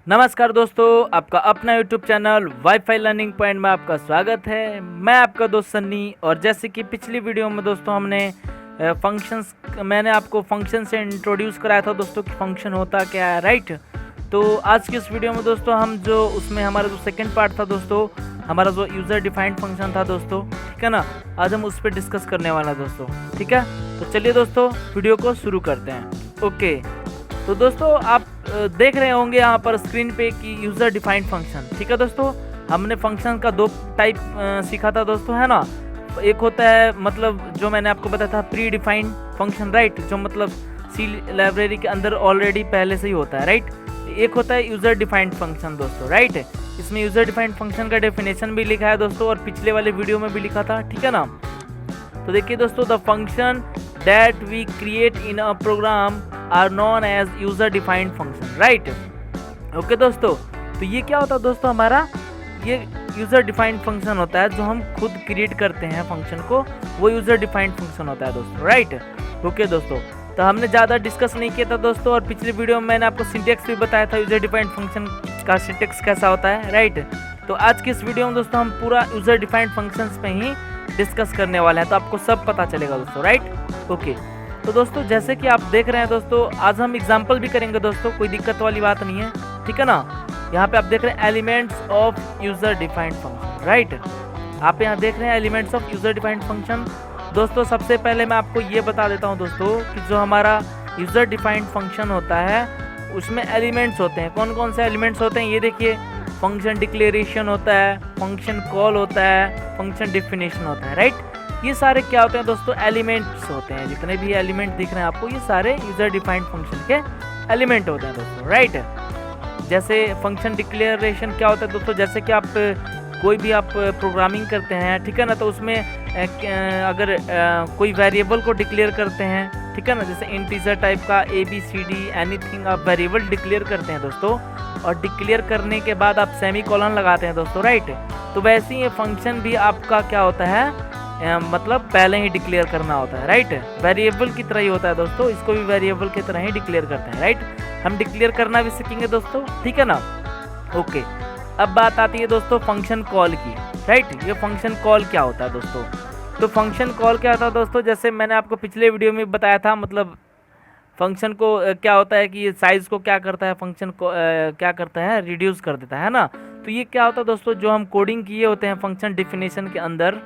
नमस्कार दोस्तों, आपका अपना YouTube channel wifi learning point में आपका स्वागत है। मैं आपका दोस्त सन्नी। और जैसे कि पिछली वीडियो में दोस्तों मैंने आपको फंक्शन से इंट्रोड्यूस कराया था दोस्तों कि फंक्शन होता क्या है, राइट। तो आज की इस वीडियो में दोस्तों हम जो उसमें हमारा जो सेकंड पार्ट था दोस्तों, हमारा जो यूज़र डिफाइंड फंक्शन था दोस्तों, ठीक है ना, आज हम उस पर डिस्कस करने वाला है दोस्तों, ठीक है। तो चलिए दोस्तों वीडियो को शुरू करते हैं। ओके, तो दोस्तों आप देख रहे होंगे यहाँ पर स्क्रीन पे कि यूज़र डिफाइंड फंक्शन, ठीक है दोस्तों। हमने फंक्शन का दो टाइप सीखा था दोस्तों, है ना। एक होता है मतलब जो मैंने आपको बताया था प्री डिफाइंड फंक्शन, राइट, जो मतलब सी लाइब्रेरी के अंदर ऑलरेडी पहले से ही होता है, राइट। एक होता है यूज़र डिफाइंड फंक्शन दोस्तों, राइट। इसमें यूज़र डिफाइंड फंक्शन का डेफिनेशन भी लिखा है दोस्तों और पिछले वाले वीडियो में भी लिखा था, ठीक है ना। तो देखिए दोस्तों, the function that we create in a program are known as user defined function, right. Okay दोस्तों, तो ये क्या होता है दोस्तों, हमारा ये यूज़र डिफाइंड फंक्शन होता है जो हम खुद क्रिएट करते हैं फंक्शन को, वो यूज़र डिफाइंड फंक्शन होता है दोस्तों, राइट। ओके दोस्तों, तो हमने ज़्यादा डिस्कस नहीं किया था दोस्तों, और पिछले वीडियो में मैंने आपको सिंटेक्स भी बताया था यूज़र डिफाइंड फंक्शन का सिंटेक्स कैसा होता है, राइट। तो आज की इस वीडियो में दोस्तों हम पूरा यूज़र डिफाइंड फंक्शंस पे ही डिस्कस करने वाले हैं, तो आपको सब पता चलेगा दोस्तों, राइट। ओके, तो दोस्तों जैसे कि आप देख रहे हैं दोस्तों, आज हम एग्जांपल भी करेंगे दोस्तों, कोई दिक्कत वाली बात नहीं है, ठीक है ना। यहाँ पे आप देख रहे हैं elements of user defined function, right. आप यहाँ देख रहे हैं elements of user defined function. दोस्तों सबसे पहले मैं आपको ये बता देता हूँ दोस्तों कि जो हमारा यूज़र डिफाइंड फंक्शन होता है उसमें एलिमेंट्स होते हैं। कौन कौन से एलिमेंट्स होते हैं ये देखिए, फंक्शन डिक्लेरेशन होता है, फंक्शन कॉल होता है, फंक्शन डेफिनेशन होता है, राइट। ये सारे क्या होते हैं दोस्तों, एलिमेंट्स होते हैं। जितने भी एलिमेंट दिख रहे हैं आपको, ये सारे यूज़र डिफाइंड फंक्शन के एलिमेंट होते हैं दोस्तों, राइट। जैसे फंक्शन डिक्लेरेशन क्या होता है दोस्तों, जैसे कि आप कोई भी आप प्रोग्रामिंग करते हैं, ठीक है ना, तो उसमें अगर कोई वेरिएबल को डिक्लेयर करते हैं, ठीक है ना, जैसे इंटीजर टाइप का ABCD एनीथिंग आप वेरिएबल डिक्लेयर करते हैं दोस्तों, और डिक्लेयर करने के बाद आप सेमीकोलन लगाते हैं दोस्तों, राइट। तो वैसे ही ये फंक्शन भी आपका क्या होता है, मतलब पहले ही डिक्लेयर करना होता है, राइट। वेरिएबल की तरह ही होता है दोस्तों, इसको भी वेरिएबल की तरह ही डिक्लेयर करते हैं, राइट। हम डिक्लेयर करना भी सीखेंगे दोस्तों, ठीक है ना। ओके, अब बात आती है दोस्तों फंक्शन कॉल की, राइट। ये फंक्शन कॉल क्या होता है दोस्तों, तो फंक्शन कॉल क्या होता है दोस्तों, जैसे मैंने आपको पिछले वीडियो में बताया था, मतलब फंक्शन को क्या होता है कि ये साइज़ को क्या करता है, फंक्शन को क्या करता है, रिड्यूस कर देता है ना। तो ये क्या होता है दोस्तों, जो हम कोडिंग किए होते हैं फंक्शन डिफिनेशन के अंदर,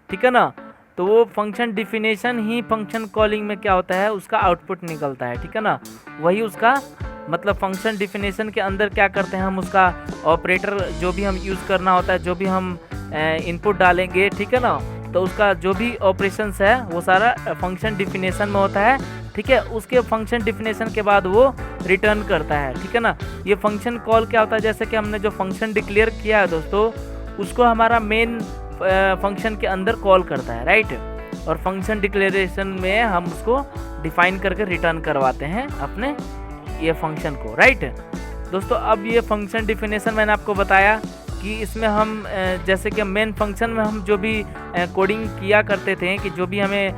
ठीक है ना, तो वो फंक्शन डिफिनेशन ही फंक्शन कॉलिंग में क्या होता है, उसका आउटपुट निकलता है, ठीक है ना। वही उसका मतलब फंक्शन डिफिनेशन के अंदर क्या करते हैं हम, उसका ऑपरेटर जो भी हम यूज़ करना होता है, जो भी हम इनपुट डालेंगे, ठीक है ना, तो उसका जो भी ऑपरेशंस है वो सारा फंक्शन डिफिनेशन में होता है, ठीक है। उसके फंक्शन डिफिनेशन के बाद वो रिटर्न करता है, ठीक है ना। ये फंक्शन कॉल क्या होता है, जैसे कि हमने जो फंक्शन डिक्लेयर किया है दोस्तों, उसको हमारा मेन फंक्शन के अंदर कॉल करता है, राइट। और फंक्शन डिक्लेरेशन में हम उसको डिफाइन करके रिटर्न करवाते हैं अपने ये फंक्शन को, राइट दोस्तों। अब ये फंक्शन डिफिनेशन मैंने आपको बताया कि इसमें हम जैसे कि मेन फंक्शन में हम जो भी कोडिंग किया करते थे, कि जो भी हमें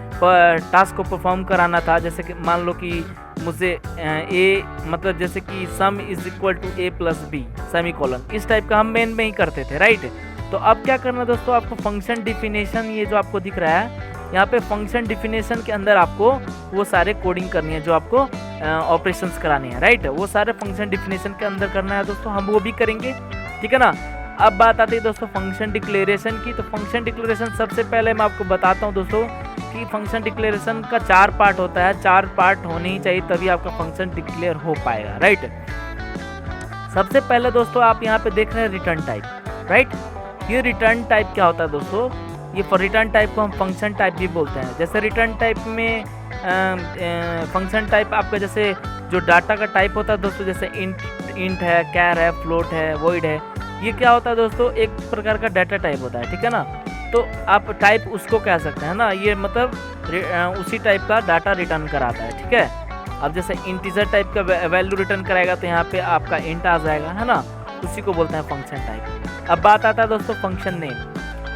टास्क को परफॉर्म कराना था, जैसे कि मान लो कि मुझे ए मतलब जैसे कि sum is equal to A + B semicolon, इस टाइप का हम मेन में ही करते थे, राइट। तो अब क्या करना दोस्तों, आपको फंक्शन डिफिनेशन ये जो आपको दिख रहा है यहाँ पे, फंक्शन डिफिनेशन के अंदर आपको वो सारे कोडिंग करनी है जो आपको ऑपरेशंस करानी है, राइट। वो सारे फंक्शन डिफिनेशन के अंदर करना है दोस्तों, हम वो भी करेंगे, ठीक है ना। अब बात आती है दोस्तों फंक्शन डिक्लेरेशन की। तो फंक्शन डिक्लेरेशन सबसे पहले मैं आपको बताता हूँ दोस्तों कि फंक्शन डिक्लेरेशन का 4 पार्ट होता है, 4 पार्ट होने ही चाहिए, तभी आपका फंक्शन डिक्लेयर हो पाएगा, राइट। सबसे पहले दोस्तों आप यहाँ पे देख रहे हैं रिटर्न टाइप, राइट। ये रिटर्न टाइप क्या होता है दोस्तों, ये रिटर्न टाइप को हम फंक्शन टाइप भी बोलते हैं। जैसे रिटर्न टाइप में फंक्शन टाइप आपका जैसे जो डाटा का टाइप होता है दोस्तों, जैसे इंट है, कैर है, फ्लोट है, वॉइड है, ये क्या होता है दोस्तों, एक प्रकार का डाटा टाइप होता है, ठीक है ना। तो आप टाइप उसको कह सकते हैं ना, ये मतलब उसी टाइप का डाटा रिटर्न कराता है, ठीक है। अब जैसे इंटीजर टाइप का वैल्यू रिटर्न कराएगा तो यहाँ पे आपका इंट आ जाएगा, है ना, उसी को बोलते हैं फंक्शन टाइप। अब बात आता है दोस्तों फंक्शन नेम।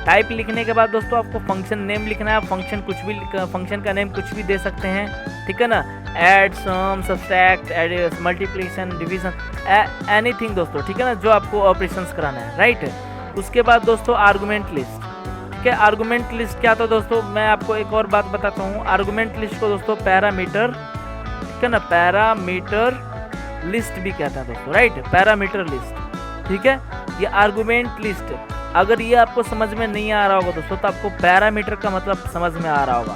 टाइप लिखने के बाद दोस्तों आपको फंक्शन नेम लिखना है। फंक्शन का नेम कुछ भी दे सकते हैं, ठीक है ना। ऐड, सम, सब्सट्रैक्ट, मल्टीप्लिकेशन, डिवीजन, एनीथिंग दोस्तों, ठीक है ना, जो आपको ऑपरेशंस कराना है, राइट। उसके बाद दोस्तों आर्गुमेंट लिस्ट, ठीक है। आर्गुमेंट लिस्ट क्या था दोस्तों, मैं आपको एक और बात बताता हूँ। आर्गुमेंट लिस्ट को दोस्तों पैरामीटर, ठीक है ना, पैरामीटर लिस्ट भी कहता है दोस्तों, राइट, पैरामीटर लिस्ट, ठीक है। ये आर्गुमेंट लिस्ट, अगर ये आपको समझ में नहीं आ रहा होगा दोस्तों तो आपको पैरामीटर का मतलब समझ में आ रहा होगा,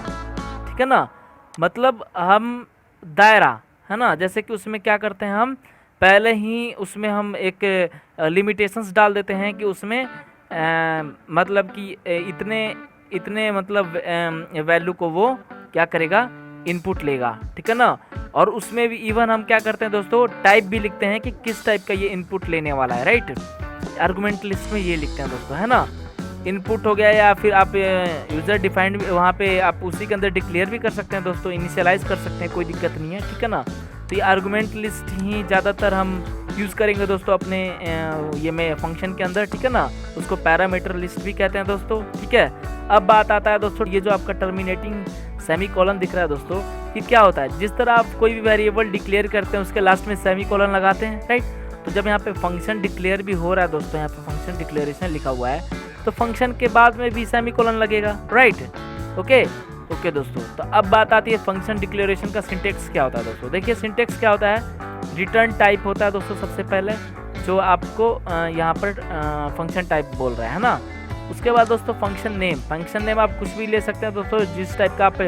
ठीक है ना। मतलब हम दायरा, है ना, जैसे कि उसमें क्या करते हैं, हम पहले ही उसमें हम एक लिमिटेशंस डाल देते हैं कि उसमें मतलब कि इतने मतलब वैल्यू को वो क्या करेगा, इनपुट लेगा, ठीक है ना। और उसमें भी इवन हम क्या करते हैं दोस्तों, टाइप भी लिखते हैं कि किस टाइप का ये इनपुट लेने वाला है, राइट। आर्गुमेंट लिस्ट में ये लिखते हैं दोस्तों, है ना। इनपुट हो गया, या फिर आप यूज़र डिफाइंड वहाँ पे आप उसी के अंदर डिक्लेयर भी कर सकते हैं दोस्तों, इनिशियलाइज कर सकते हैं, कोई दिक्कत नहीं है, ठीक है ना। तो ये आर्गुमेंट लिस्ट ही ज़्यादातर हम यूज़ करेंगे दोस्तों अपने ये में फंक्शन के अंदर, ठीक है ना। उसको पैरामीटर लिस्ट भी कहते हैं दोस्तों, ठीक है। अब बात आता है दोस्तों, ये जो आपका टर्मिनेटिंग सेमीकोलन दिख रहा है दोस्तों, ये क्या होता है, जिस तरह आप कोई भी वेरिएबल डिक्लेयर करते हैं उसके लास्ट में सेमीकोलन लगाते हैं, राइट। तो जब यहाँ पे फंक्शन डिक्लेयर भी हो रहा है दोस्तों, यहाँ पे फंक्शन डिक्लेरेशन लिखा हुआ है, तो फंक्शन के बाद में भी सेमीकोलन लगेगा, राइट। ओके दोस्तों, तो अब बात आती है फंक्शन डिक्लेरेशन का सिंटेक्स क्या होता है दोस्तों। देखिए सिंटेक्स क्या होता है, रिटर्न टाइप होता है दोस्तों सबसे पहले, जो आपको यहाँ पर फंक्शन टाइप बोल रहा है ना। उसके बाद दोस्तों फंक्शन नेम आप कुछ भी ले सकते हैं दोस्तों, जिस टाइप का आप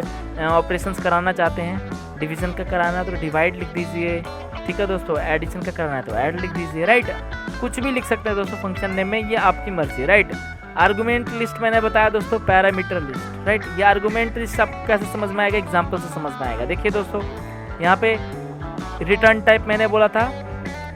ऑपरेशंस कराना चाहते हैं। डिवीजन का कराना है तो डिवाइड लिख दीजिए, ठीक है दोस्तों। एडिशन का करना है तो ऐड लिख दीजिए, राइट। कुछ भी लिख सकते हैं दोस्तों फंक्शन नेम में, ये आपकी मर्जी, राइट। आर्गुमेंट लिस्ट मैंने बताया दोस्तों, पैरामीटर लिस्ट, राइट। ये आर्गुमेंट लिस्ट आपको कैसे समझ में आएगा, एग्जाम्पल से समझ में आएगा। देखिए दोस्तों, यहाँ पे रिटर्न टाइप मैंने बोला था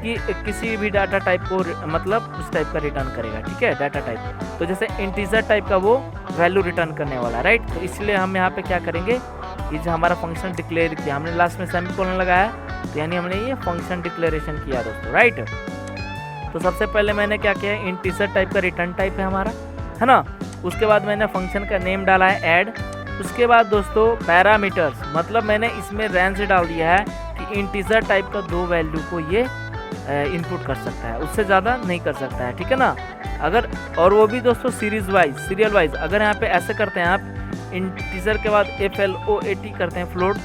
कि किसी भी डाटा टाइप को मतलब उस टाइप का रिटर्न करेगा, ठीक है, डाटा टाइप। तो जैसे इंटीजर टाइप का वो वैल्यू रिटर्न करने वाला, राइट। तो इसलिए हम यहाँ पे क्या करेंगे, ये जो हमारा फंक्शन डिक्लेयर किया हमने, लास्ट में सेमीकोलन लगाया, तो यानी हमने ये फंक्शन डिक्लेरेशन किया दोस्तों, राइट। तो सबसे पहले मैंने क्या किया, इंटीजर टाइप का रिटर्न टाइप है हमारा, है ना। उसके बाद मैंने फंक्शन का नेम डाला है ऐड। उसके बाद दोस्तों पैरामीटर्स, मतलब मैंने इसमें रेंज डाल दिया है कि इंटीजर टाइप का 2 वैल्यू को ये इनपुट कर सकता है, उससे ज़्यादा नहीं कर सकता है, ठीक है ना। अगर और वो भी दोस्तों सीरियल वाइज, अगर यहाँ पे ऐसे करते हैं आप इंटीजर के बाद FLOAT करते हैं फ्लोट,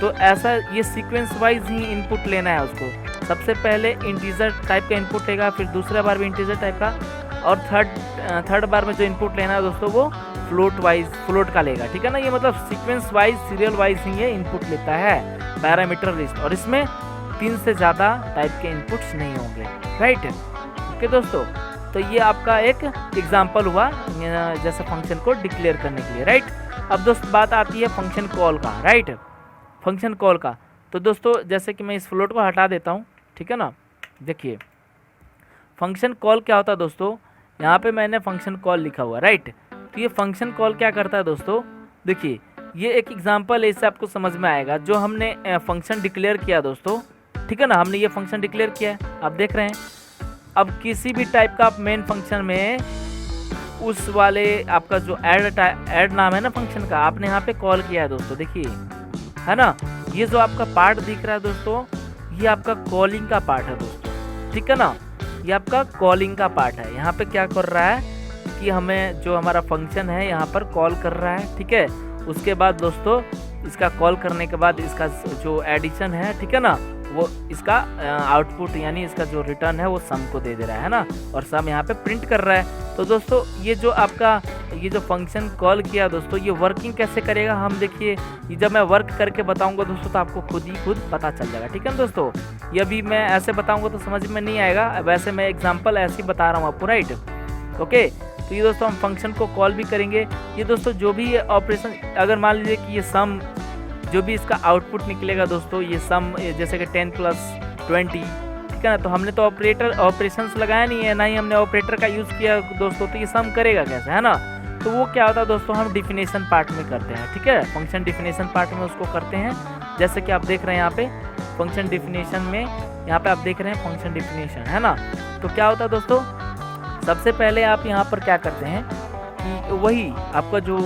तो ऐसा ये सीक्वेंस वाइज ही इनपुट लेना है उसको। सबसे पहले इंटीजर टाइप का इनपुट लेगा, फिर दूसरा बार भी इंटीजर टाइप का, और थर्ड बार में जो इनपुट लेना है दोस्तों वो फ्लोट का लेगा, ठीक है ना। ये मतलब सीक्वेंस वाइज सीरियल वाइज ही ये इनपुट लेता है पैरामीटर लिस्ट, और इसमें 3 से ज़्यादा टाइप के इनपुट्स नहीं होंगे, राइट। ओके दोस्तों, तो ये आपका एक एग्जाम्पल हुआ जैसे फंक्शन को डिक्लेयर करने के लिए, राइट। अब दोस्त बात आती है फंक्शन कॉल का, राइट। फंक्शन कॉल का, तो दोस्तों जैसे कि मैं इस फ्लोट को हटा देता हूँ, ठीक है ना। देखिए फंक्शन कॉल क्या होता है दोस्तों, यहाँ पे मैंने फंक्शन कॉल लिखा हुआ, राइट। तो ये फंक्शन कॉल क्या करता है दोस्तों, देखिए ये एक एग्जांपल है, इससे आपको समझ में आएगा। जो हमने फंक्शन डिक्लेयर किया दोस्तों, ठीक है ना, हमने ये फंक्शन डिक्लेयर किया है, आप देख रहे हैं। अब किसी भी टाइप का आप मेन फंक्शन में उस वाले आपका जो ऐड नाम है ना फंक्शन का, आपने यहाँ पे कॉल किया है दोस्तों, देखिए, है ना। ये जो आपका पार्ट दिख रहा है दोस्तों, ये आपका कॉलिंग का पार्ट है दोस्तों, ठीक है ना। ये आपका कॉलिंग का पार्ट है। यहाँ पे क्या कर रहा है कि हमें जो हमारा फंक्शन है यहाँ पर कॉल कर रहा है, ठीक है। उसके बाद दोस्तों इसका कॉल करने के बाद इसका जो एडिशन है, ठीक है ना, वो इसका आउटपुट यानी इसका जो रिटर्न है वो सम को दे दे रहा है ना, और सम यहाँ पे प्रिंट कर रहा है। तो दोस्तों ये जो आपका ये जो फंक्शन कॉल किया दोस्तों, ये वर्किंग कैसे करेगा हम देखिए, ये जब मैं वर्क करके बताऊंगा दोस्तों तो आपको खुद पता चल जाएगा, ठीक है दोस्तों। ये अभी मैं ऐसे बताऊंगा तो समझ में नहीं आएगा, वैसे मैं एग्जांपल ऐसे ही बता रहा हूँ आपको, राइट। ओके, तो ये दोस्तों हम फंक्शन को कॉल भी करेंगे। ये दोस्तों जो भी ये ऑपरेशन, अगर मान लीजिए कि ये सम जो भी इसका आउटपुट निकलेगा दोस्तों, ये सम जैसे कि 10 + 20, ठीक है ना। तो हमने तो ऑपरेशंस लगाया नहीं है, ना ही हमने ऑपरेटर का यूज़ किया दोस्तों, तो ये सम करेगा कैसे, है ना। तो वो क्या होता है दोस्तों, हम डिफिनेशन पार्ट में करते हैं, ठीक है। फंक्शन डिफिनेशन पार्ट में उसको करते हैं, जैसे कि आप देख रहे हैं यहाँ पे फंक्शन डिफिनेशन में, यहाँ पे आप देख रहे हैं फंक्शन डिफिनेशन, है ना। तो क्या होता है दोस्तों, सबसे पहले आप यहाँ पर क्या करते हैं कि वही आपका जो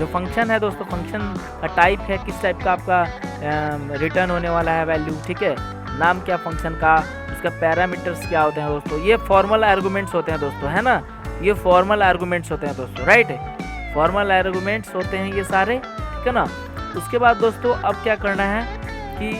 फंक्शन है दोस्तों, फंक्शन का टाइप है, किस टाइप का आपका रिटर्न होने वाला है वैल्यू, ठीक है, नाम क्या फंक्शन का, उसका पैरामीटर्स क्या होते हैं दोस्तों, ये फॉर्मल आर्गुमेंट्स होते हैं दोस्तों, है ना, ये फॉर्मल आर्गुमेंट्स होते हैं दोस्तों, राइट, फॉर्मल आर्गुमेंट्स होते हैं ये सारे, ठीक है ना। उसके बाद दोस्तों अब क्या करना है कि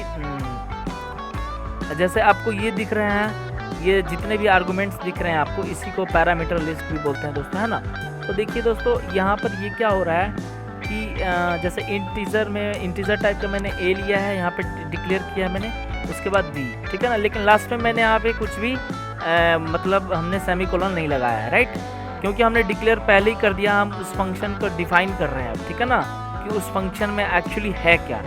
जैसे आपको ये दिख रहे हैं, ये जितने भी आर्गुमेंट्स दिख रहे हैं आपको, इसी को पैरामीटर लिस्ट भी बोलते हैं दोस्तों, है ना। तो देखिए दोस्तों यहाँ पर ये क्या हो रहा है कि जैसे इंटीजर में इंटीजर टाइप का मैंने ए लिया है, यहाँ पे डिक्लेयर किया है मैंने, उसके बाद बी, ठीक है ना, लेकिन लास्ट में मैंने यहाँ पे कुछ भी मतलब हमने सेमीकोलन नहीं लगाया है, राइट, क्योंकि हमने डिक्लेयर पहले ही कर दिया, हम उस फंक्शन को डिफाइन कर रहे हैं, ठीक है ना, कि उस फंक्शन में एक्चुअली है क्या,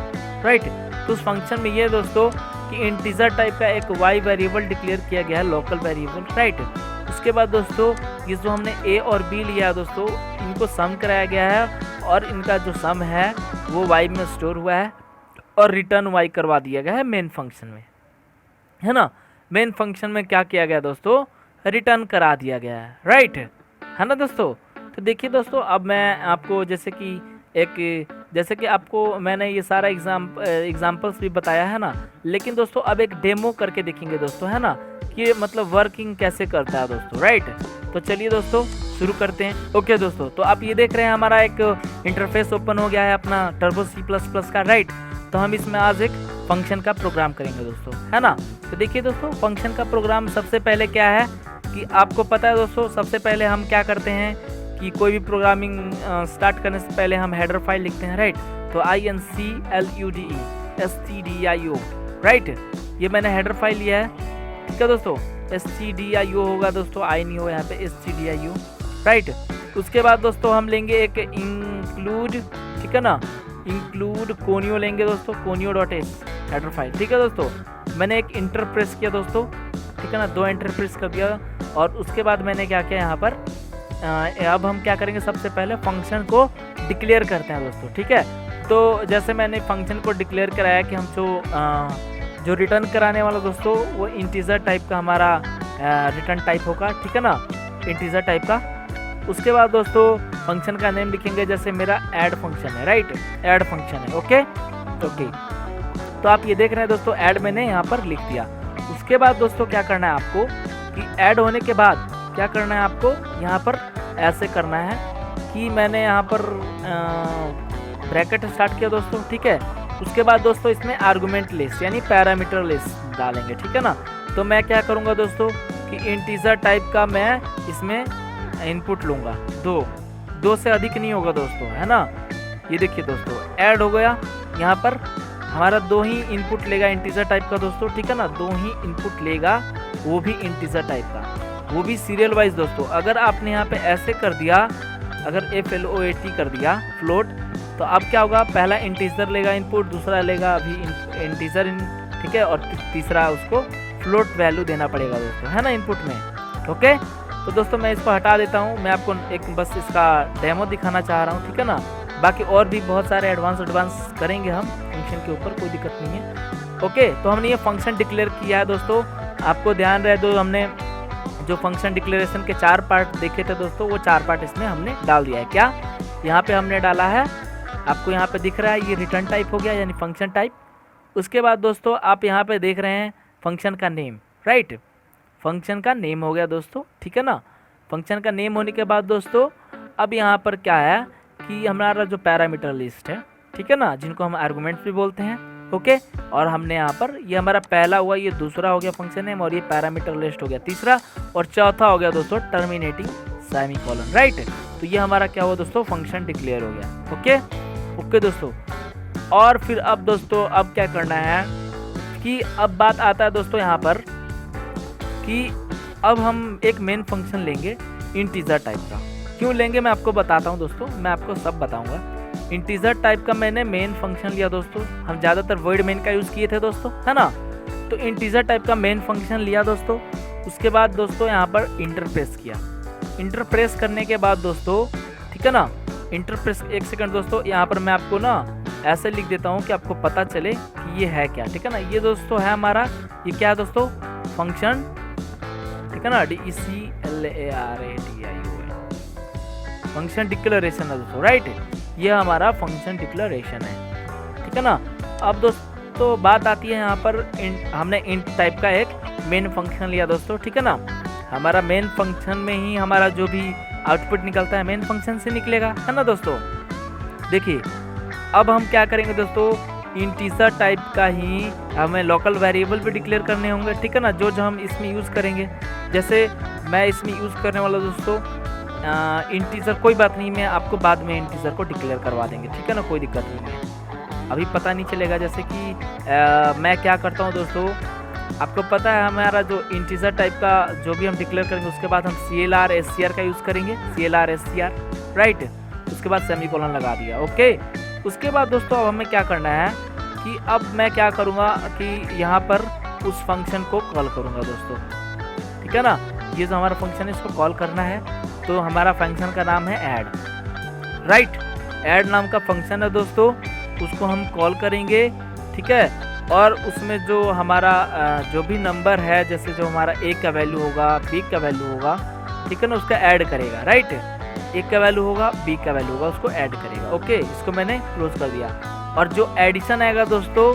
राइट। तो उस फंक्शन में ये दोस्तों कि इंटीजर टाइप का एक वाई वेरिएबल डिक्लेयर किया गया है, लोकल वेरिएबल, राइट। उसके बाद दोस्तों ये जो हमने ए और बी लिया दोस्तों, इनको सम कराया गया है और इनका जो सम है वो वाई में स्टोर हुआ है और रिटर्न वाई करवा दिया गया है मेन फंक्शन में, है ना। मेन फंक्शन में क्या किया गया दोस्तों, रिटर्न करा दिया गया है, राइट, है ना दोस्तों। तो देखिए दोस्तों अब मैं आपको जैसे कि आपको मैंने ये सारा एग्जाम्पल्स भी बताया है ना, लेकिन दोस्तों अब एक डेमो करके देखेंगे दोस्तों, है ना, कि मतलब वर्किंग कैसे करता है दोस्तों, राइट। तो चलिए दोस्तों शुरू करते हैं। ओके दोस्तों, तो आप ये देख रहे हैं हमारा एक इंटरफेस ओपन हो गया है अपना टर्बो C++ का, राइट। तो हम इसमें आज एक फंक्शन का प्रोग्राम करेंगे दोस्तों, है ना। तो देखिए दोस्तों फंक्शन का प्रोग्राम सबसे पहले क्या है कि आपको पता है दोस्तों, सबसे पहले हम क्या करते हैं कि कोई भी प्रोग्रामिंग स्टार्ट करने से पहले हम हेडर फाइल लिखते हैं, राइट। तो include stdio, राइट, ये मैंने हेडर फाइल लिया है, ठीक है दोस्तों। stdio होगा दोस्तों, आई नहीं हो यहाँ पे, stdio, राइट। उसके बाद दोस्तों हम लेंगे एक इंक्लूड, ठीक है ना, इंक्लूड कोनियो लेंगे दोस्तों, conio.s हेडर फाइल, ठीक है दोस्तों। मैंने एक इंटर प्रेस किया दोस्तों, ठीक है ना, 2 एंटर प्रेस कर दिया और उसके बाद मैंने क्या किया यहाँ पर, अब हम क्या करेंगे, सबसे पहले फंक्शन को डिक्लेयर करते हैं दोस्तों, ठीक है। तो जैसे मैंने फंक्शन को डिक्लेयर कराया कि हम जो रिटर्न कराने वाला दोस्तों वो इंटीजर टाइप का हमारा रिटर्न टाइप होगा, ठीक है ना, इंटीजर टाइप का। उसके बाद दोस्तों फंक्शन का नेम लिखेंगे, जैसे मेरा ऐड फंक्शन है, राइट, ऐड फंक्शन है, ओके। तो आप ये देख रहे हैं दोस्तों, ऐड मैंने यहाँ पर लिख दिया। उसके बाद दोस्तों क्या करना है आपको कि ऐड होने के बाद क्या करना है आपको, यहाँ पर ऐसे करना है कि मैंने यहाँ पर ब्रैकेट स्टार्ट किया दोस्तों, ठीक है। उसके बाद दोस्तों इसमें आर्गुमेंट लिस्ट यानी पैरामीटर लिस्ट डालेंगे, ठीक है ना। तो मैं क्या करूँगा दोस्तों कि इंटीजर टाइप का मैं इसमें इनपुट लूँगा, 2 से अधिक नहीं होगा दोस्तों, है ना। ये देखिए दोस्तों ऐड हो गया, यहाँ पर हमारा 2 ही इनपुट लेगा इंटीजर टाइप का दोस्तों, ठीक है ना, 2 ही इनपुट लेगा, वो भी इंटीजर टाइप का, वो भी सीरियल वाइज दोस्तों। अगर आपने यहाँ पे ऐसे कर दिया, अगर FLOAT कर दिया फ्लोट, तो अब क्या होगा, पहला इंटीजर लेगा इनपुट, दूसरा लेगा अभी इंटीजर, ठीक है, और तीसरा उसको फ्लोट वैल्यू देना पड़ेगा दोस्तों, है ना, इनपुट में, ओके। तो दोस्तों मैं इसको हटा देता हूँ, मैं आपको एक बस इसका डेमो दिखाना चाह रहा हूँ, ठीक है ना। बाकी और भी बहुत सारे एडवांस करेंगे हम फंक्शन के ऊपर, कोई दिक्कत नहीं है, ओके। तो हमने ये फंक्शन डिक्लेयर किया है दोस्तों, आपको ध्यान रहे दो, हमने जो फंक्शन डिक्लेरेशन के 4 पार्ट देखे थे दोस्तों, वो 4 पार्ट इसमें हमने डाल दिया है। क्या यहाँ पे हमने डाला है, आपको यहाँ पे दिख रहा है, ये रिटर्न टाइप हो गया यानी फंक्शन टाइप। उसके बाद दोस्तों आप यहाँ पे देख रहे हैं फंक्शन का नेम, राइट, फंक्शन का नेम हो गया दोस्तों, ठीक है ना। फंक्शन का नेम होने के बाद दोस्तों अब यहाँ पर क्या है कि हमारा जो पैरामीटर लिस्ट है, ठीक है ना, जिनको हम आर्गुमेंट्स भी बोलते हैं, ओके। और हमने यहाँ पर ये हमारा पहला हुआ, ये दूसरा हो गया फंक्शन नेम, और ये पैरामीटर लिस्ट हो गया तीसरा, और चौथा हो गया दोस्तों टर्मिनेटिंग सेमीकोलन, राइट। तो ये हमारा क्या हुआ दोस्तों, फंक्शन डिक्लेयर हो गया, ओके दोस्तों। और फिर अब दोस्तों अब क्या करना है कि अब बात आता है दोस्तों यहाँ पर कि अब हम एक मेन फंक्शन लेंगे इंटीजर टाइप का। क्यों लेंगे मैं आपको बताता हूँ दोस्तों, मैं आपको सब बताऊँगा। इंटीजर टाइप का मैंने मेन फंक्शन लिया दोस्तों, हम ज़्यादातर वर्ड मेन का यूज़ किए थे दोस्तों, है ना। तो इंटीजर टाइप का मेन फंक्शन लिया दोस्तों। उसके बाद दोस्तों यहाँ पर इंटरप्रेस किया, इंटरप्रेस करने के बाद दोस्तों, ठीक है ना, इंटरप्रेस, एक सेकंड दोस्तों, यहाँ पर मैं आपको ना ऐसे लिख देता हूँ कि आपको पता चले कि ये है क्या, ठीक है ना। ये दोस्तों है हमारा, ये क्या है दोस्तों, फंक्शन, ठीक है ना, DECLARATION, फंक्शन डिक्लेरेशन है दोस्तों, राइट। ये हमारा फंक्शन डिक्लेरेशन है, ठीक है ना। अब दोस्तों बात आती है यहाँ पर हमने इंट टाइप का एक मेन फंक्शन लिया दोस्तों, ठीक है ना। हमारा मेन फंक्शन में ही हमारा जो भी आउटपुट निकलता है मेन फंक्शन से निकलेगा, है ना दोस्तों। देखिए अब हम क्या करेंगे दोस्तों, इंटीजर टाइप का ही हमें लोकल वेरिएबल भी डिक्लेयर करने होंगे, ठीक है ना, जो हम इसमें यूज़ करेंगे। जैसे मैं इसमें यूज़ करने वाला दोस्तों इंटीजर, कोई बात नहीं, मैं आपको बाद में इंटीजर को डिक्लेयर करवा देंगे, ठीक है ना, कोई दिक्कत नहीं है, अभी पता नहीं चलेगा। जैसे कि मैं क्या करता हूँ दोस्तों, आपको पता है हमारा जो इंटीजर टाइप का जो भी हम डिक्लेयर करेंगे उसके बाद हम CLR SCR का यूज़ करेंगे, CLR SCR, राइट। उसके बाद सेमीकोलन लगा दिया, ओके। उसके बाद दोस्तों अब हमें क्या करना है कि अब मैं क्या करूँगा कि यहाँ पर उस फंक्शन को कॉल करूँगा दोस्तों, ठीक है ना। ये जो हमारा फंक्शन है इसको कॉल करना है, तो हमारा फंक्शन का नाम है ऐड, राइट। ऐड नाम का फंक्शन है दोस्तों, उसको हम कॉल करेंगे, ठीक है। और उसमें जो हमारा जो भी नंबर है, जैसे जो हमारा A का वैल्यू होगा, B का वैल्यू होगा, ठीक है ना, उसका ऐड करेगा, राइट। A का वैल्यू होगा, B का वैल्यू होगा, उसको ऐड करेगा, ओके। इसको मैंने क्लोज कर दिया। और जो एडिशन आएगा दोस्तों,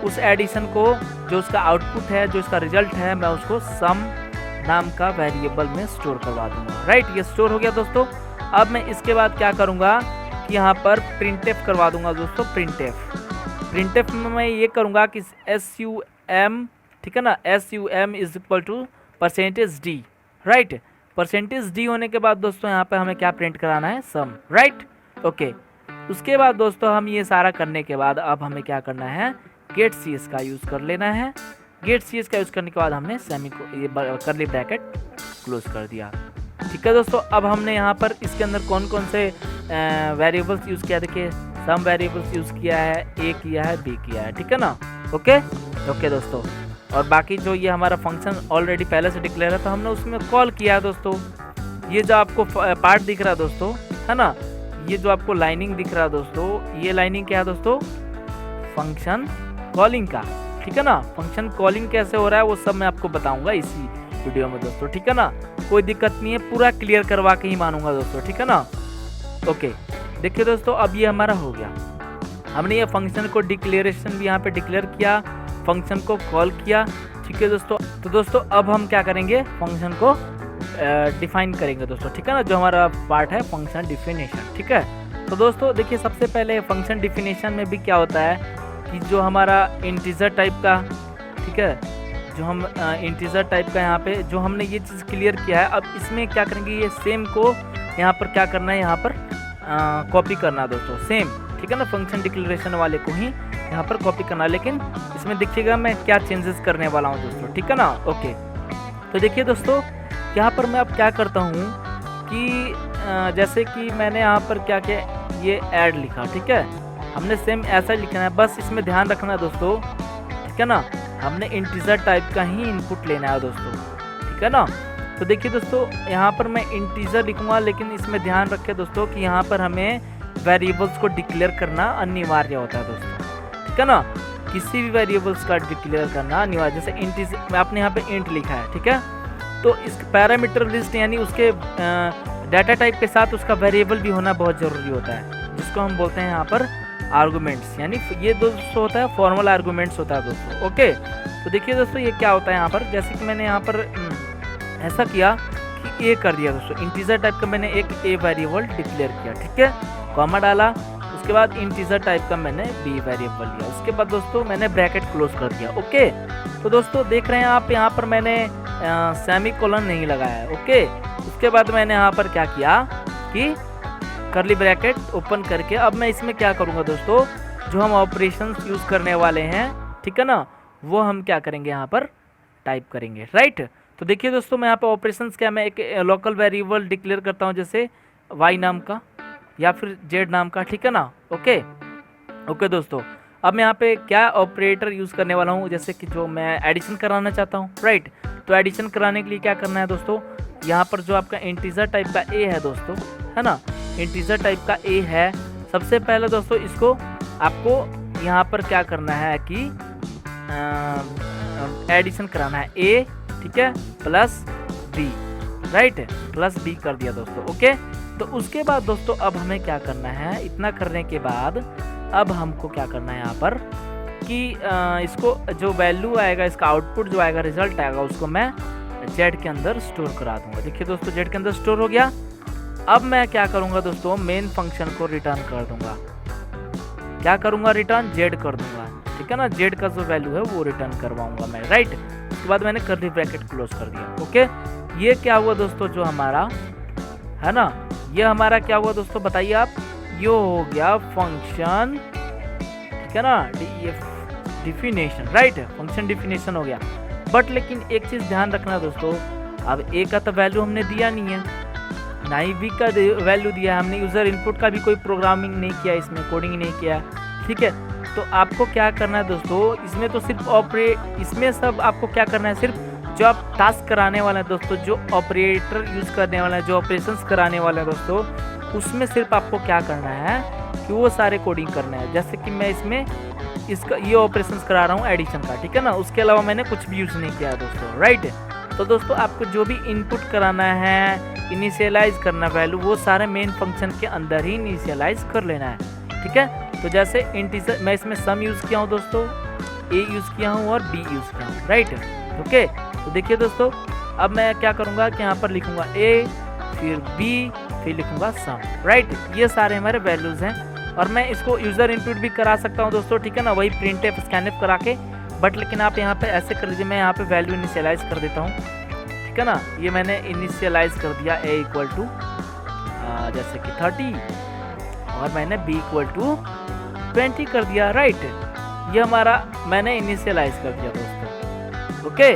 उस एडिशन को जो उसका आउटपुट है, जो इसका रिजल्ट है, मैं उसको सम नाम का वेरिएबल में स्टोर करवा दूंगा, राइट। ये स्टोर हो गया दोस्तों। अब मैं इसके बाद क्या करूँगा कि यहाँ पर प्रिंटफ करवा दूंगा दोस्तों, प्रिंटफ में मैं ये करूँगा कि SUM, ठीक है ना, SUM is equal to %D, right. %D होने के बाद दोस्तों यहाँ पे हमें क्या प्रिंट कराना है, सम, राइट, ओके। उसके बाद दोस्तों हम ये सारा करने के बाद अब हमें क्या करना है, गेट CS का यूज़ कर लेना है। गेट CS का यूज़ करने के बाद हमने ये करली ब्रैकेट क्लोज कर दिया, ठीक है दोस्तों। अब हमने यहाँ पर इसके अंदर कौन कौन से वेरिएबल्स यूज़ किया, देखिए सम वेरिएबल्स यूज़ किया है, A किया है, B किया है, ठीक है ना, ओके दोस्तों। और बाकी जो ये हमारा फंक्शन ऑलरेडी पहले से डिक्लेयर है तो हमने उसमें कॉल किया है दोस्तों। ये जो आपको पार्ट दिख रहा है दोस्तों, है ना, ये जो आपको लाइनिंग दिख रहा है दोस्तों, ये लाइनिंग क्या है दोस्तों, फंक्शन कॉलिंग का, ठीक है ना। फंक्शन कॉलिंग कैसे हो रहा है वो सब मैं आपको बताऊंगा इसी वीडियो में दोस्तों, ठीक है ना। कोई दिक्कत नहीं है, पूरा क्लियर करवा के ही मानूंगा दोस्तों, ठीक है ना, ओके। देखिए दोस्तों अब ये हमारा हो गया, हमने ये फंक्शन को डिक्लेरेशन भी यहाँ पे डिक्लेयर किया, फंक्शन को कॉल किया, ठीक है दोस्तों। तो दोस्तों अब हम क्या करेंगे, फंक्शन को डिफाइन करेंगे दोस्तों, ठीक है ना, जो हमारा पार्ट है फंक्शन डिफिनेशन, ठीक है। तो दोस्तों देखिए सबसे पहले फंक्शन डिफिनेशन में भी क्या होता है कि जो हमारा इंटीजर टाइप का, ठीक है, जो हम इंटीजर टाइप का यहाँ पे जो हमने ये चीज़ क्लियर किया है, अब इसमें क्या करेंगे, ये सेम को यहाँ पर क्या करना है, यहाँ पर कॉपी करना दोस्तों, सेम, ठीक है ना, फंक्शन डिक्लेरेशन वाले को ही यहाँ पर कॉपी करना। लेकिन इसमें देखिएगा मैं क्या चेंजेस करने वाला हूँ दोस्तों, ठीक है ना, ओके। तो देखिए दोस्तों यहाँ पर मैं अब क्या करता हूँ कि जैसे कि मैंने यहाँ पर क्या किया, ये ऐड लिखा, ठीक है, हमने सेम ऐसा लिखना है, बस इसमें ध्यान रखना है दोस्तों, ठीक है ना, हमने इंटीजर टाइप का ही इनपुट लेना है दोस्तों, ठीक है ना। तो देखिए दोस्तों यहाँ पर मैं इंटीजर लिखूंगा, लेकिन इसमें ध्यान रखें दोस्तों कि यहाँ पर हमें वेरिएबल्स को डिक्लेयर करना अनिवार्य होता है दोस्तों, ठीक है ना, किसी भी वेरिएबल्स का डिक्लेयर करना अनिवार्य। जैसे इंटीजर आपने यहाँ पे इंट लिखा है, ठीक है, तो इस पैरामीटर लिस्ट यानी उसके डाटा टाइप के साथ उसका वेरिएबल भी होना बहुत ज़रूरी होता है, जिसको हम बोलते हैं यहाँ पर आर्गुमेंट्स, यानी ये दोस्तों होता है फॉर्मल आर्गुमेंट्स होता है दोस्तों, ओके। तो देखिए दोस्तों ये क्या होता है यहाँ पर, जैसे कि मैंने यहाँ पर ऐसा किया कि A कर दिया दोस्तों, इंटीजर टाइप का मैंने एक A वेरिएबल डिक्लेयर किया, ठीक है, कॉमा डाला, उसके बाद इंटीजर टाइप का मैंने B वेरिएबल लिया, उसके बाद दोस्तों मैंने ब्रैकेट क्लोज कर दिया, ओके। तो दोस्तों देख रहे हैं आप यहाँ पर मैंने सेमीकोलन नहीं लगाया है, ओके। उसके बाद मैंने यहाँ पर क्या किया कि करली ब्रैकेट ओपन करके अब मैं इसमें क्या करूँगा दोस्तों, जो हम ऑपरेशंस यूज़ करने वाले हैं, ठीक है ना, वो हम क्या करेंगे यहाँ पर टाइप करेंगे, राइट। तो देखिए दोस्तों मैं यहाँ पर ऑपरेशंस क्या, मैं एक लोकल वेरिएबल डिक्लेयर करता हूँ, जैसे y नाम का या फिर z नाम का, ठीक है ना, ओके दोस्तों। अब मैं यहाँ पे क्या ऑपरेटर यूज़ करने वाला हूँ, जैसे कि जो मैं एडिशन कराना चाहता हूँ, राइट। तो एडिशन कराने के लिए क्या करना है दोस्तों, यहाँ पर जो आपका इंटीजर टाइप का A है दोस्तों, है ना, इंटीजर टाइप का A है, सबसे पहले दोस्तों इसको आपको यहाँ पर क्या करना है कि एडिशन कराना है A, ठीक है, plus B, right, plus B कर दिया दोस्तों, ओके। तो उसके बाद दोस्तों अब हमें क्या करना है, इतना करने के बाद अब हमको क्या करना है यहाँ पर इसको जो वैल्यू आएगा, इसका आउटपुट जो आएगा, रिजल्ट आएगा, उसको मैं जेड के अंदर स्टोर करा दूंगा। देखिए दोस्तों, जेड के अंदर स्टोर हो गया। अब मैं क्या करूंगा दोस्तों, मेन फंक्शन को रिटर्न कर दूंगा। क्या करूंगा, रिटर्न जेड कर दूंगा, ठीक है ना। जेड का जो वैल्यू है वो रिटर्न करवाऊंगा मैं, राइट। उसके बाद मैंने कर्ली ब्रैकेट क्लोज कर दिया। ओके, ये क्या हुआ दोस्तों, जो हमारा है ना, ये हमारा क्या हुआ दोस्तों, बताइए आप। ये हो गया फंक्शन, ठीक है ना, डिफिनेशन, राइट। फंक्शन डिफिनेशन हो गया। बट लेकिन एक चीज ध्यान रखना दोस्तों, अब ए का तो वैल्यू हमने दिया नहीं है, ना ही बी का वैल्यू दिया है हमने। यूजर इनपुट का भी कोई प्रोग्रामिंग नहीं किया, इसमें कोडिंग नहीं किया, ठीक है। तो आपको क्या करना है दोस्तों, इसमें तो सिर्फ इसमें सब आपको क्या करना है, सिर्फ जो आप टास्क कराने वाले हैं दोस्तों, जो ऑपरेटर यूज करने वाला है, जो ऑपरेशंस कराने वाले हैं दोस्तों, उसमें सिर्फ आपको क्या करना है कि वो सारे कोडिंग करना है। जैसे कि मैं इसमें इसका ये ऑपरेशंस करा रहा हूँ एडिशन का, ठीक है ना। उसके अलावा मैंने कुछ भी यूज नहीं किया दोस्तों, राइट। तो दोस्तों आपको जो भी इनपुट कराना है, इनिशियलाइज करना वैल्यू, वो सारे मेन फंक्शन के अंदर ही इनिशियलाइज कर लेना है, ठीक है। तो जैसे इंटीजर, मैं इसमें सम यूज किया हूँ दोस्तों, ए यूज किया हूँ और बी यूज किया हूँ, राइट। ओके, तो देखिए दोस्तों, अब मैं क्या करूँगा कि यहाँ पर लिखूंगा ए, फिर बी, फिर लिखूंगा सम, राइट। ये सारे हमारे वैल्यूज हैं और मैं इसको यूजर इनपुट भी करा सकता हूँ दोस्तों, ठीक है ना, वही प्रिंटफ स्कैनफ करा के। बट लेकिन आप यहाँ पे ऐसे कर लीजिए, मैं यहाँ पे वैल्यू इनिशियलाइज कर देता हूँ, ठीक है ना। ये मैंने इनिशियलाइज कर दिया ए इक्वल टू जैसे कि 30 और मैंने बी इक्वल टू 20 कर दिया, राइट। ये हमारा मैंने इनिशियलाइज कर दिया दोस्तों। ओके,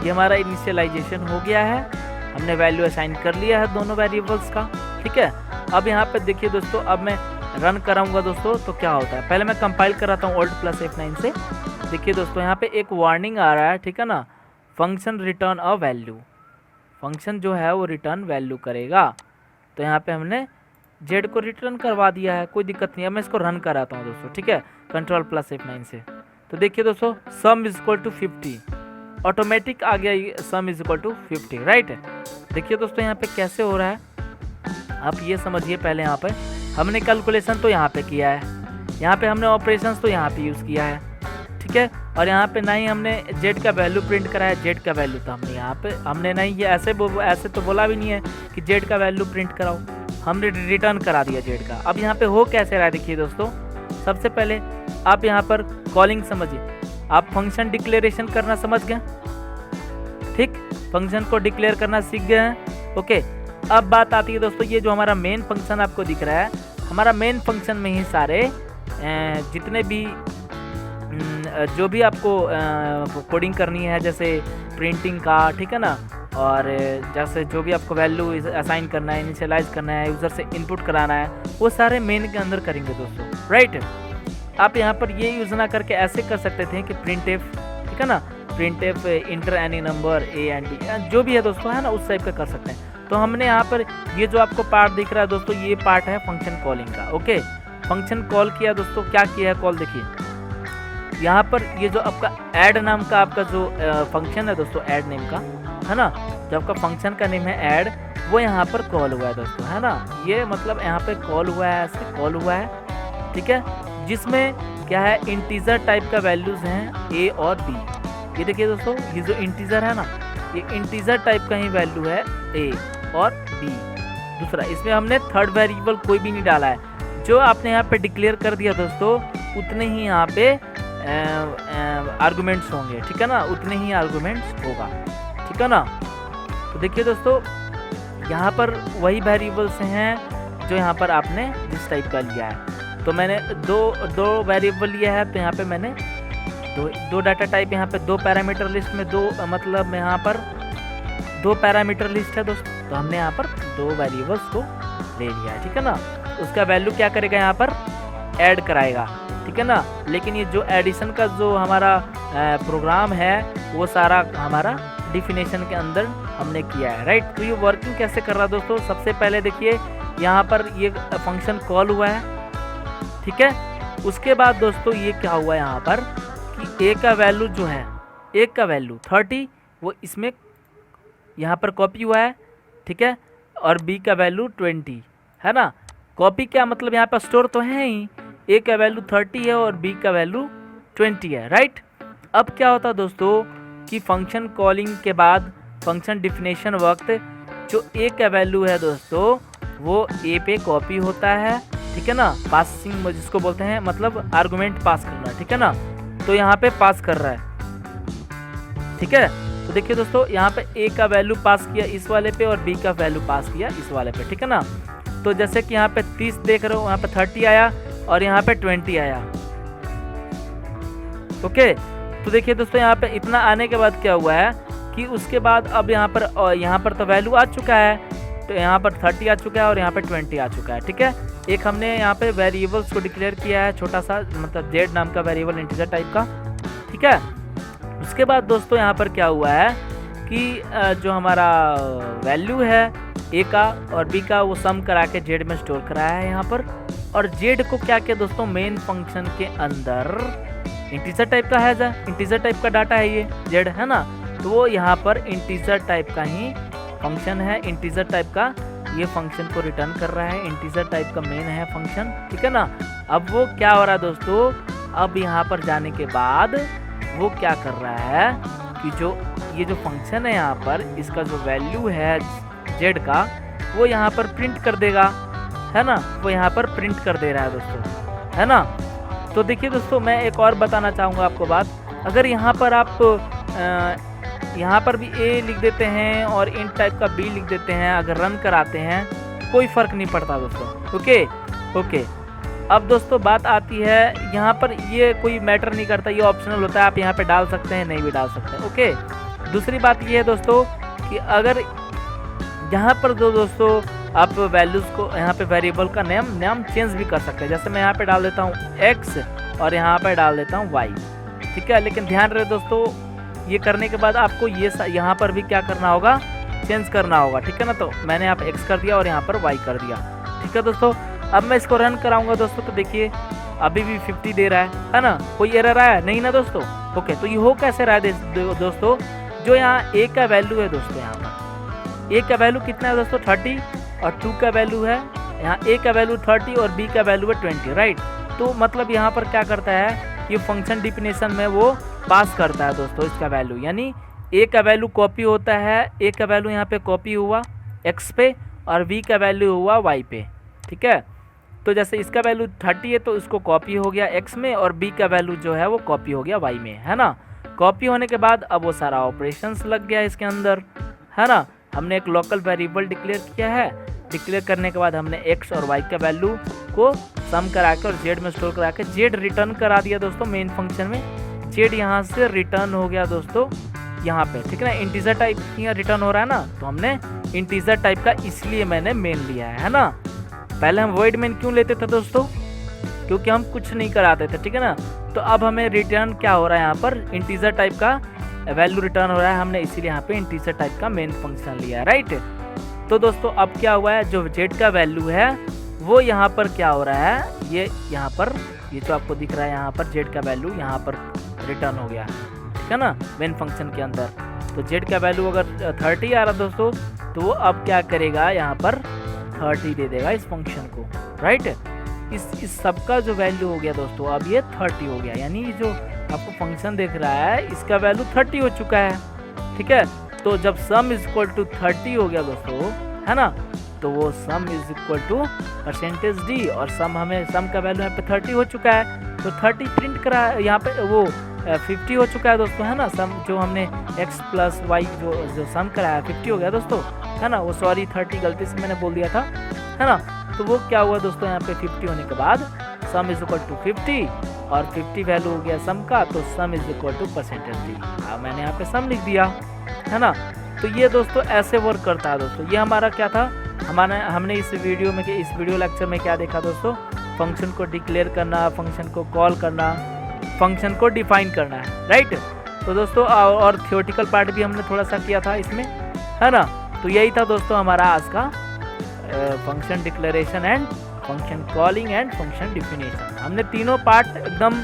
ये हमारा इनिशियलाइजेशन हो गया है, हमने वैल्यू असाइन कर लिया है दोनों वेरिएबल्स का, ठीक है। अब यहाँ पे देखिए दोस्तों, अब मैं रन कराऊंगा दोस्तों, तो क्या होता है, पहले मैं कंपाइल कराता हूँ Alt+F9 से। देखिए दोस्तों, यहाँ पे एक वार्निंग आ रहा है, ठीक है ना, function return a value. Function जो है वो रिटर्न वैल्यू करेगा। तो यहाँ पे हमने जेड को रिटर्न करवा दिया है, कोई दिक्कत नहीं है। मैं इसको रन कराता हूँ दोस्तों, ठीक है, Ctrl+F9 से। तो देखिए दोस्तों, sum is equal to 50, automatic आ गया sum is equal to 50, right. देखिए दोस्तों, यहाँ पे कैसे हो रहा है, आप ये समझिए। पहले यहाँ पे हमने कैलकुलेशन तो यहाँ पे किया है, यहाँ पे हमने ऑपरेशंस तो यहाँ पे यूज़ किया है, ठीक है। और यहाँ पे ना ही हमने जेड का वैल्यू प्रिंट करा है, जेड का वैल्यू तो हमने यहाँ पे हमने नहीं, ये ऐसे तो बोला भी नहीं है कि जेड का वैल्यू प्रिंट कराओ, हमने रिटर्न करा दिया जेड का। अब यहाँ पे हो कैसे रहा है, देखिए दोस्तों, सबसे पहले आप यहाँ पर कॉलिंग समझिए, आप फंक्शन डिक्लेरेशन करना समझ गए, ठीक, फंक्शन को डिक्लेयर करना सीख गए हैं। ओके, अब बात आती है दोस्तों, ये जो हमारा मेन फंक्शन आपको दिख रहा है, हमारा मेन फंक्शन में ही सारे जितने भी जो भी आपको कोडिंग करनी है, जैसे प्रिंटिंग का, ठीक है ना, और जैसे जो भी आपको वैल्यू असाइन करना है, इनिशियलाइज करना है, यूज़र से इनपुट कराना है, वो सारे मेन के अंदर करेंगे दोस्तों, राइट। आप यहाँ पर ये यूज़ ना करके ऐसे कर सकते थे कि प्रिंटफ, ठीक है ना, printf inter any number A and D, जो भी है दोस्तों, है ना, उस टाइप का कर सकते हैं। तो हमने यहाँ पर ये जो आपको पार्ट दिख रहा है दोस्तों, ये पार्ट है फंक्शन कॉलिंग का। ओके, फंक्शन कॉल किया दोस्तों, क्या किया है कॉल, देखिए यहाँ पर ये जो आपका ऐड नाम का आपका जो फंक्शन है दोस्तों, ऐड नेम का, है ना, जो आपका फंक्शन का नेम है ऐड, वो यहाँ पर कॉल हुआ है दोस्तों, है ना। ये मतलब यहाँ पे कॉल हुआ है, ऐसे कॉल हुआ है, ठीक है, जिसमें क्या है, इंटीजर टाइप का वैल्यूज हैं ए और बी। ये देखिए दोस्तों, ये जो इंटीजर है ना, ये इंटीजर टाइप का ही वैल्यू है ए और बी। दूसरा, इसमें हमने थर्ड वेरिएबल कोई भी नहीं डाला है, जो आपने यहाँ पे डिक्लेयर कर दिया दोस्तों, उतने ही यहाँ पे आर्गुमेंट्स होंगे, ठीक है ना, उतने ही आर्गुमेंट्स होगा, ठीक है ना। तो देखिए दोस्तों, यहाँ पर वही वेरिएबल्स हैं जो यहाँ पर आपने जिस टाइप का लिया है। तो मैंने दो वेरिएबल लिया है, तो यहाँ पे मैंने दो डाटा टाइप, यहाँ पे दो पैरामीटर लिस्ट में दो, मतलब यहाँ पर दो पैरामीटर लिस्ट है दोस्तों, तो हमने यहाँ पर दो वेरिएबल्स को ले लिया है, ठीक है ना। उसका वैल्यू क्या करेगा, यहाँ पर ऐड कराएगा, ठीक है ना। लेकिन ये जो एडिशन का जो हमारा प्रोग्राम है, वो सारा हमारा डिफिनेशन के अंदर हमने किया है, राइट। तो ये वर्किंग कैसे कर रहा है दोस्तों, सबसे पहले देखिए यहाँ पर ये फंक्शन कॉल हुआ है, ठीक है। उसके बाद दोस्तों ये क्या हुआ यहाँ पर कि ए का वैल्यू जो है, ए का वैल्यू 30, वो इसमें यहाँ पर कॉपी हुआ है, ठीक है, और बी का वैल्यू 20, है ना। कॉपी क्या मतलब, यहाँ पर स्टोर तो है ही, ए का वैल्यू 30 है और बी का वैल्यू 20 है, राइट। अब क्या होता है दोस्तों कि फंक्शन कॉलिंग के बाद फंक्शन डिफिनेशन वक्त जो ए का वैल्यू है दोस्तों वो ए पे कॉपी होता है, ठीक है ना। पासिंग जिसको बोलते हैं, मतलब आर्गुमेंट पास करना, ठीक है ना। तो यहाँ पे पास कर रहा है, ठीक है। तो देखिए दोस्तों यहाँ पे ए का वैल्यू पास किया इस वाले पे और बी का वैल्यू पास किया इस वाले पे, ठीक है ना। तो जैसे कि यहाँ पे 30 देख रहे हो, यहाँ पे 30 आया और यहाँ पे 20 आया, ओके। तो देखिए दोस्तों यहाँ पे इतना आने के बाद क्या हुआ है कि उसके बाद अब यहाँ पर तो वैल्यू आ चुका है, तो यहाँ पर 30 आ चुका है और यहाँ पे 20 आ चुका है, ठीक है। एक हमने यहाँ पे वेरिएबल्स को डिक्लेयर किया है, छोटा सा, मतलब जेड नाम का वेरिएबल, इंटीजर टाइप का, ठीक है। उसके बाद दोस्तों यहाँ पर क्या हुआ है कि जो हमारा वैल्यू है ए का और बी का वो सम करा के जेड में स्टोर कराया है यहाँ पर। और जेड को क्या किया दोस्तों, मेन फंक्शन के अंदर इंटीजर टाइप का है, इंटीजर टाइप का डाटा है ये जेड, है ना। तो वो यहाँ पर इंटीजर टाइप का ही फंक्शन है, इंटीजर टाइप का ये फंक्शन को रिटर्न कर रहा है, इंटीजर टाइप का मेन है फंक्शन, ठीक है ना। अब वो क्या हो रहा है दोस्तों, अब यहाँ पर जाने के बाद वो क्या कर रहा है कि जो ये जो फंक्शन है यहाँ पर, इसका जो वैल्यू है जेड का वो यहाँ पर प्रिंट कर देगा, है ना। वो यहाँ पर प्रिंट कर दे रहा है दोस्तों, है ना। तो देखिए दोस्तों मैं एक और बताना चाहूँगा आपको बात, अगर यहाँ पर आप यहाँ पर भी ए लिख देते हैं और इन टाइप का बी लिख देते हैं, अगर रन कराते हैं कोई फ़र्क नहीं पड़ता दोस्तों, ओके। अब दोस्तों बात आती है यहाँ पर, ये कोई मैटर नहीं करता, ये ऑप्शनल होता है, आप यहाँ पे डाल सकते हैं, नहीं भी डाल सकते हैं, ओके। दूसरी बात ये है दोस्तों कि अगर यहाँ पर दोस्तों आप वैल्यूज़ को, यहाँ पे वेरिएबल का नाम चेंज भी कर सकते हैं। जैसे मैं यहाँ पे डाल देता हूँ x और यहाँ पे डाल देता हूँ y, ठीक है। लेकिन ध्यान रहे दोस्तों, ये करने के बाद आपको ये यहाँ पर भी क्या करना होगा, चेंज करना होगा, ठीक है ना। तो मैंने यहाँ पे x कर दिया और यहाँ पर y कर दिया, ठीक है दोस्तों। अब मैं इसको रन कराऊंगा दोस्तों, तो देखिए अभी भी 50 दे रहा है ना, कोई एरर आया नहीं ना दोस्तों, ओके। तो ये हो कैसे रहा है दोस्तों, जो यहाँ a का वैल्यू है दोस्तों, यहाँ पर a का वैल्यू कितना है दोस्तों 30 और 2 का वैल्यू है, यहाँ a का वैल्यू 30 और b का वैल्यू है 20, राइट। तो मतलब यहाँ पर क्या करता है, ये फंक्शन डिफिनेशन में वो पास करता है दोस्तों इसका वैल्यू, यानी a का वैल्यू कॉपी होता है, a का वैल्यू यहाँ पे कॉपी हुआ x पे और b का वैल्यू हुआ y पे, ठीक है। तो जैसे इसका वैल्यू 30 है तो इसको कॉपी हो गया x में और b का वैल्यू जो है वो कॉपी हो गया y में, है ना। कॉपी होने के बाद अब वो सारा ऑपरेशंस लग गया इसके अंदर, है ना। हमने एक लोकल वेरिएबल डिक्लेयर किया है, डिक्लेयर करने के बाद हमने x और y का वैल्यू को सम करा के और z में स्टोर करा के z रिटर्न करा दिया दोस्तों मेन फंक्शन में। z यहाँ से रिटर्न हो गया दोस्तों यहाँ पे, ठीक है ना। इंटीजर टाइप यहाँ रिटर्न हो रहा है ना, तो हमने इंटीजर टाइप का इसलिए मैंने मेन लिया है ना। पहले हम वॉइड मेन क्यों लेते थे दोस्तों, क्योंकि हम कुछ नहीं कराते थे, ठीक है ना। तो अब हमें रिटर्न क्या हो रहा है, यहाँ पर इंटीजर टाइप का वैल्यू रिटर्न हो रहा है, हमने इसीलिए यहाँ पे इंटीजर टाइप का मेन फंक्शन लिया है, राइट। तो दोस्तों अब क्या हुआ है, जो जेड का वैल्यू है वो यहाँ पर क्या हो रहा है, ये यहाँ पर ये जो आपको दिख रहा है यहाँ पर जेड का वैल्यू यहाँ पर रिटर्न हो गया, ठीक है ना, मेन फंक्शन के अंदर। तो जेड का वैल्यू अगर 30 आ रहा दोस्तों, तो वो अब क्या करेगा, यहाँ पर 30 दे देगा इस फंक्शन को, राइट। इस सब का जो वैल्यू हो गया दोस्तों अब ये 30 हो गया, यानी जो आपको फंक्शन देख रहा है इसका वैल्यू 30 हो चुका है, ठीक है। तो जब सम इज इक्वल टू 30 हो गया दोस्तों, है ना, तो वो sum is equal to percentage D, और सम का वैल्यू यहाँ पे 30 हो चुका है, तो 30 प्रिंट करा यहाँ पे, वो 50 हो चुका है दोस्तों, है ना। सम जो हमने x प्लस वाई जो सम कराया 50 हो गया दोस्तों, है ना। वो सॉरी 30 गलती से मैंने बोल दिया था, है ना। तो वो क्या हुआ दोस्तों, यहाँ पे 50 होने के बाद सम इज इक्वल टू 50 और 50 वैल्यू हो गया सम का, तो sum is equal to percentage D. मैंने यहाँ पे सम लिख दिया, है ना। तो ये दोस्तों ऐसे वर्क करता है दोस्तों। ये हमारा क्या था, हमने इस वीडियो लेक्चर में क्या देखा दोस्तों, फंक्शन को डिक्लेयर करना, फंक्शन को कॉल करना, फंक्शन को डिफाइन करना है, राइट। तो दोस्तों और थियोरेटिकल पार्ट भी हमने थोड़ा सा किया था इसमें, है ना। तो यही था दोस्तों हमारा आज का function declaration and function calling and function definition. हमने तीनों पार्ट एकदम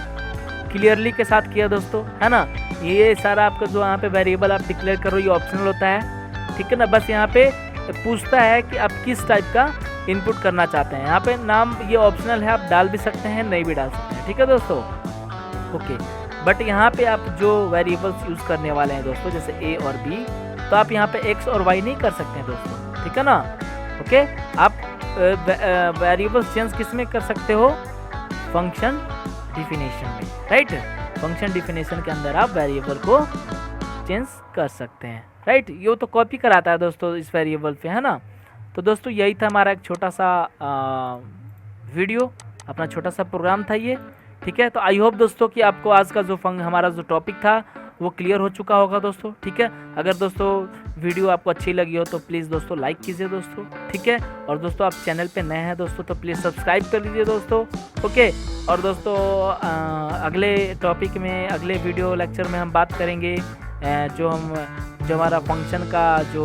क्लियरली के साथ किया दोस्तों, है ना। ये सारा आपका जो यहाँ पे वेरिएबल आप डिक्लेयर करो ये ऑप्शनल होता है, ठीक है ना। बस यहाँ पे पूछता है कि आप किस टाइप का इनपुट करना चाहते हैं। यहाँ पे नाम ये ऑप्शनल है, आप डाल भी सकते हैं, नहीं भी डाल सकते हैं, ठीक है दोस्तों, ओके। बट यहाँ पे आप जो वेरिएबल्स यूज़ करने वाले हैं दोस्तों, जैसे ए और बी, तो आप यहाँ पे एक्स और वाई नहीं कर सकते हैं दोस्तों, ठीक है ना। ओके, आप वेरिएबल्स चेंज किस में कर सकते हो, फंक्शन डिफिनेशन में, राइट। फंक्शन डिफिनेशन के अंदर आप वेरिएबल को चेंज कर सकते हैं, राइट। ये तो कॉपी कराता है दोस्तों इस वेरिएबल पे, है ना। तो दोस्तों यही था हमारा एक छोटा सा वीडियो, अपना छोटा सा प्रोग्राम था ये, ठीक है। तो आई होप दोस्तों कि आपको आज का जो हमारा जो टॉपिक था वो क्लियर हो चुका होगा दोस्तों, ठीक है। अगर दोस्तों वीडियो आपको अच्छी लगी हो तो प्लीज़ दोस्तों लाइक कीजिए दोस्तों, ठीक है। और दोस्तों आप चैनल पे नए हैं दोस्तों तो प्लीज़ सब्सक्राइब कर लीजिए दोस्तों, ओके। और दोस्तों अगले टॉपिक में, अगले वीडियो लेक्चर में हम बात करेंगे जो हमारा फंक्शन का जो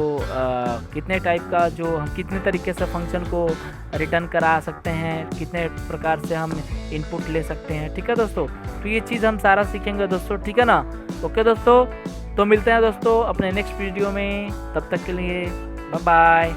कितने टाइप का, जो हम कितने तरीके से फंक्शन को रिटर्न करा सकते हैं, कितने प्रकार से हम इनपुट ले सकते हैं, ठीक है दोस्तों। तो ये चीज़ हम सारा सीखेंगे दोस्तों, ठीक है ना। ओके दोस्तों, तो मिलते हैं दोस्तों अपने नेक्स्ट वीडियो में, तब तक के लिए बाय बाय।